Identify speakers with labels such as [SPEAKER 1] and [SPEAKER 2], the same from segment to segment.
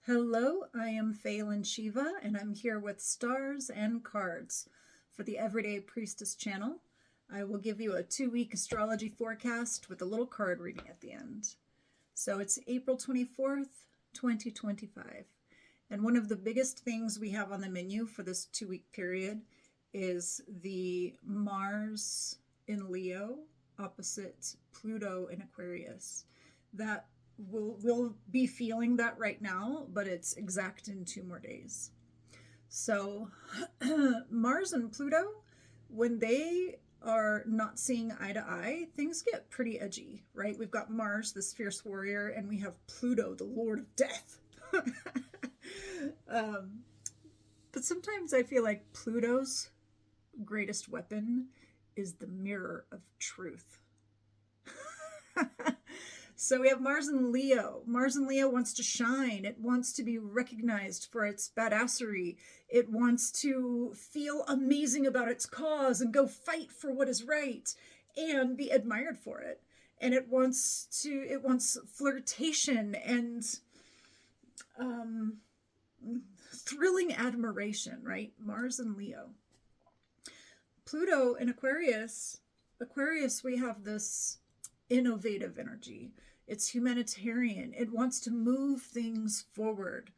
[SPEAKER 1] Hello, I am Faelan Shiva, and I'm here with stars and cards for the Everyday Priestess channel. I will give you a 2-week astrology forecast with a little card reading at the end. So it's April 24th, 2025. And one of the biggest things we have on the menu for this 2-week period is the Mars in Leo opposite Pluto in Aquarius. That we'll be feeling that right now, but it's exact in 2 more days. So Mars and Pluto, when they are not seeing eye to eye, things get pretty edgy, right? We've got Mars, this fierce warrior, and we have Pluto, the lord of death. But sometimes I feel like Pluto's greatest weapon is the mirror of truth. So we have Mars in Leo. Mars in Leo wants to shine. It wants to be recognized for its badassery. It wants to feel amazing about its cause and go fight for what is right and be admired for it. And it wants flirtation and thrilling admiration, right? Mars in Leo. Pluto in Aquarius, we have this innovative energy. It's humanitarian. It wants to move things forward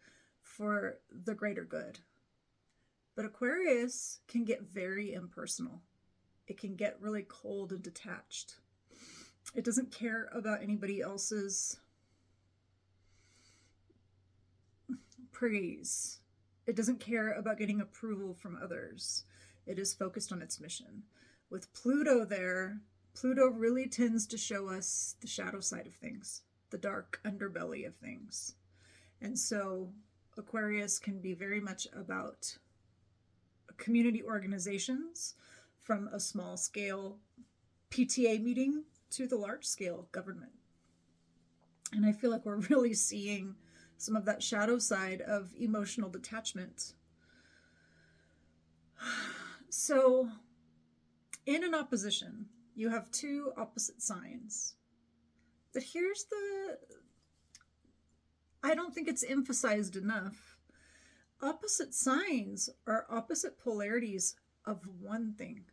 [SPEAKER 1] for the greater good. But Aquarius can get very impersonal. It can get really cold and detached. It doesn't care about anybody else's praise. It doesn't care about getting approval from others. It is focused on its mission. With Pluto there, Pluto really tends to show us the shadow side of things, the dark underbelly of things. And so Aquarius can be very much about community organizations, from a small scale PTA meeting to the large scale government. And I feel like we're really seeing some of that shadow side of emotional detachment. So in an opposition, you have 2 opposite signs. But I don't think it's emphasized enough. Opposite signs are opposite polarities of one thing.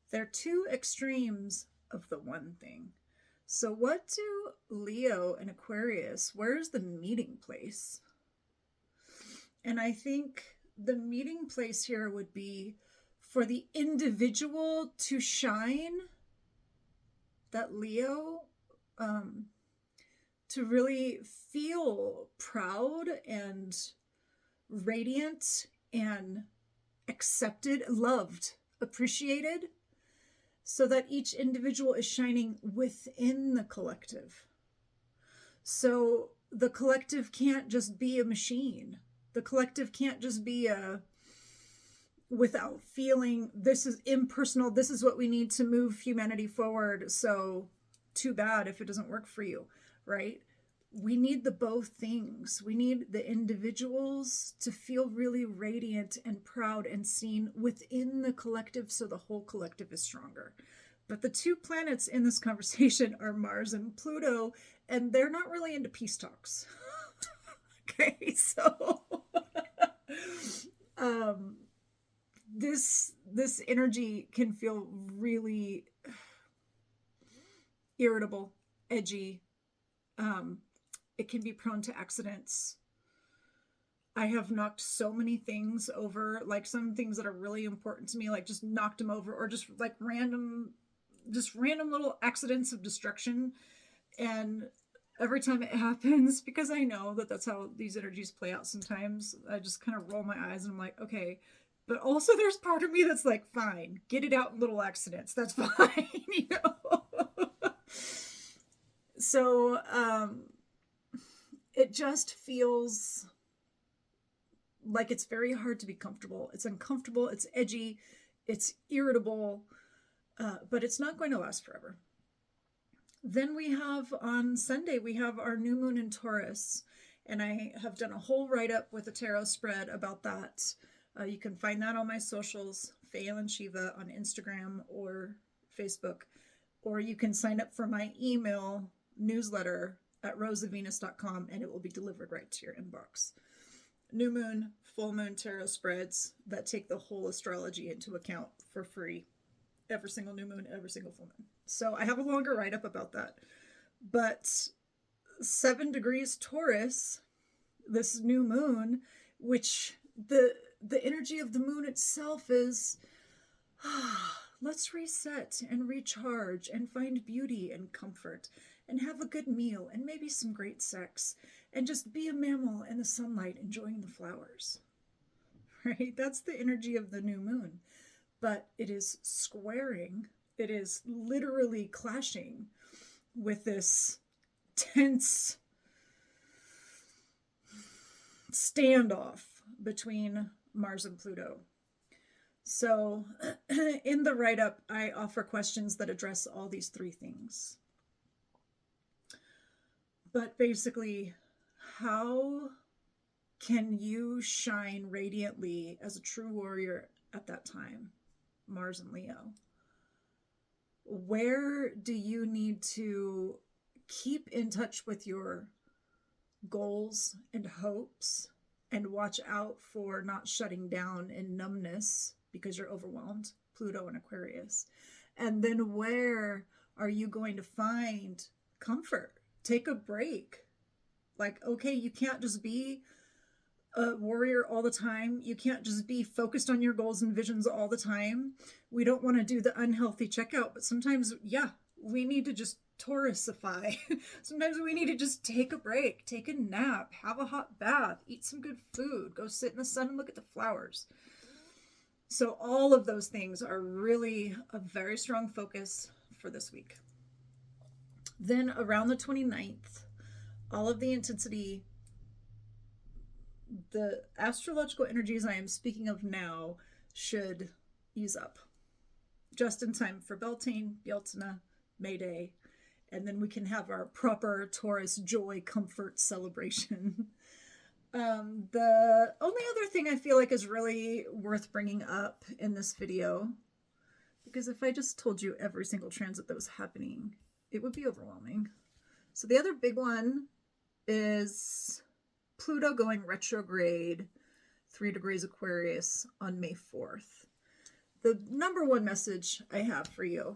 [SPEAKER 1] They're 2 extremes of the one thing. So what do Leo and Aquarius, where's the meeting place? And I think the meeting place here would be for the individual to shine, that Leo, to really feel proud and radiant and accepted, loved, appreciated, so that each individual is shining within the collective. So the collective can't just be a machine. The collective can't just be without feeling this is impersonal, this is what we need to move humanity forward, so too bad if it doesn't work for you, right? We need the both things. We need the individuals to feel really radiant and proud and seen within the collective, so the whole collective is stronger. But the 2 planets in this conversation are Mars and Pluto, and they're not really into peace talks. Okay, so this energy can feel really irritable, edgy. It can be prone to accidents. I have knocked so many things over, like some things that are really important to me, like just knocked them over, or just like random little accidents of destruction. And every time it happens, because I know that that's how these energies play out sometimes, I just kind of roll my eyes and I'm like, okay. But also there's part of me that's like, fine, get it out in little accidents. That's fine, you know? So it just feels like it's very hard to be comfortable. It's uncomfortable, it's edgy, it's irritable, but it's not going to last forever. Then we have on Sunday, we have our new moon in Taurus, and I have done a whole write-up with a tarot spread about that. You can find that on my socials, Faelan Shiva on Instagram or Facebook, or you can sign up for my email newsletter at roseofvenus.com, and it will be delivered right to your inbox. New moon, full moon tarot spreads that take the whole astrology into account for free. Every single new moon, every single full moon. So I have a longer write-up about that. But 7 degrees Taurus, this new moon, which the energy of the moon itself is, let's reset and recharge and find beauty and comfort and have a good meal and maybe some great sex and just be a mammal in the sunlight enjoying the flowers. Right? That's the energy of the new moon. But it is squaring, it is literally clashing with this tense standoff between Mars and Pluto. So in the write-up, I offer questions that address all these 3 things. But basically, how can you shine radiantly as a true warrior at that time? Mars and Leo. Where do you need to keep in touch with your goals and hopes and watch out for not shutting down in numbness because you're overwhelmed? Pluto and Aquarius. And then where are you going to find comfort? Take a break. Like, okay, you can't just be a warrior all the time. You can't just be focused on your goals and visions all the time. We don't want to do the unhealthy checkout, but sometimes, yeah, we need to just Taurusify. Sometimes we need to just take a break, take a nap, have a hot bath, eat some good food, go sit in the sun and look at the flowers. So all of those things are really a very strong focus for this week. Then around the 29th, all of the intensity, the astrological energies I am speaking of now should ease up. Just in time for Beltane, Beltane, May Day, and then we can have our proper Taurus joy comfort celebration. The only other thing I feel like is really worth bringing up in this video, because if I just told you every single transit that was happening, it would be overwhelming. So the other big one is Pluto going retrograde 3 degrees Aquarius on May 4th. The number one message I have for you: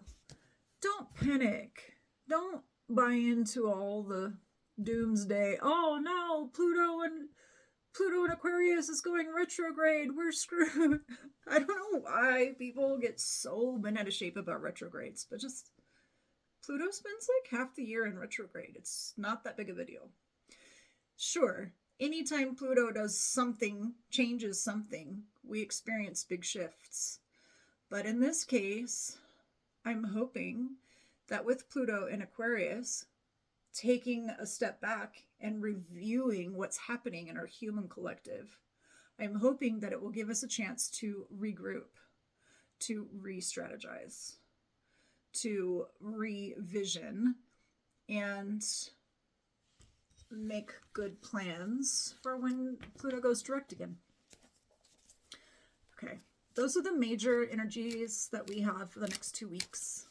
[SPEAKER 1] don't panic. Don't buy into all the doomsday. Oh no, Pluto and Aquarius is going retrograde. We're screwed. I don't know why people get so bent out of shape about retrogrades, but just Pluto spends like half the year in retrograde. It's not that big of a deal. Sure, anytime Pluto does something, changes something, we experience big shifts. But in this case, I'm hoping that with Pluto in Aquarius, taking a step back and reviewing what's happening in our human collective, I'm hoping that it will give us a chance to regroup, to re-strategize, to revision, and make good plans for when Pluto goes direct again. Okay, those are the major energies that we have for the next 2 weeks.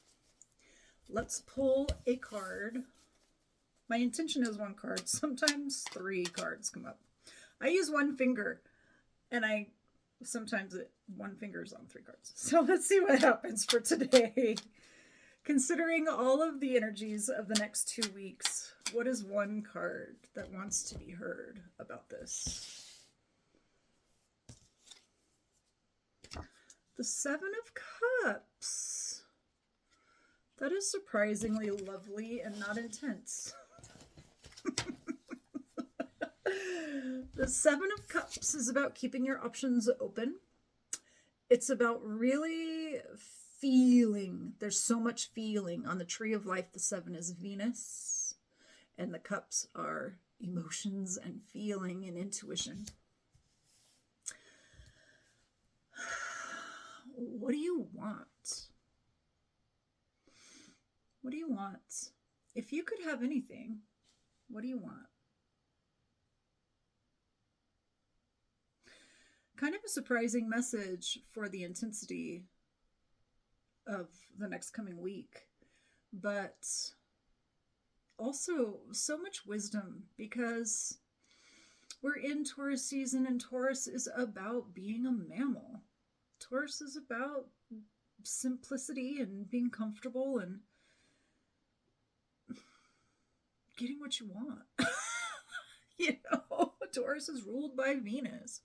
[SPEAKER 1] Let's pull a card. My intention is 1 card. Sometimes 3 cards come up. I use 1 finger, and sometimes 1 finger is on 3 cards. So let's see what happens for today. Considering all of the energies of the next 2 weeks, what is 1 card that wants to be heard about this? The 7 of Cups. That is surprisingly lovely and not intense. The 7 of Cups is about keeping your options open. It's about really feeling. There's so much feeling. On the tree of life, the 7 is Venus, and the cups are emotions and feeling and intuition. What do you want? What do you want? If you could have anything, what do you want? Kind of a surprising message for the intensity of the next coming week, but also so much wisdom, because we're in Taurus season, and Taurus is about being a mammal. Taurus is about simplicity and being comfortable and getting what you want. Taurus is ruled by Venus.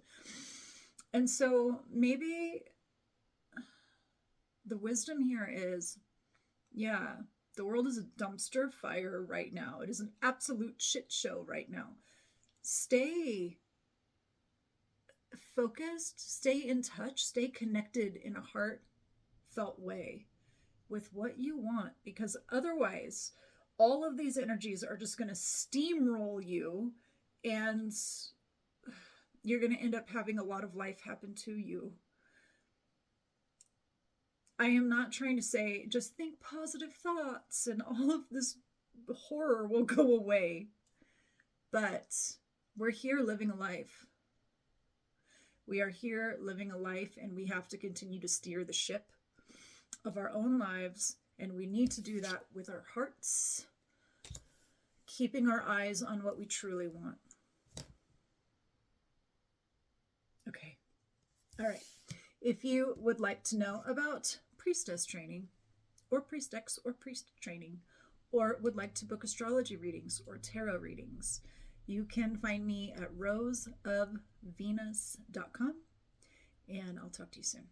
[SPEAKER 1] And so maybe the wisdom here is, yeah, the world is a dumpster fire right now. It is an absolute shit show right now. Stay focused, stay in touch, stay connected in a heartfelt way with what you want, because otherwise all of these energies are just going to steamroll you, and you're going to end up having a lot of life happen to you. I am not trying to say just think positive thoughts and all of this horror will go away, but we're here living a life. We are here living a life, and we have to continue to steer the ship of our own lives, and we need to do that with our hearts, keeping our eyes on what we truly want. Okay. All right. If you would like to know about priestess training, or priestess or priest training, or would like to book astrology readings or tarot readings, you can find me at roseofvenus.com, and I'll talk to you soon.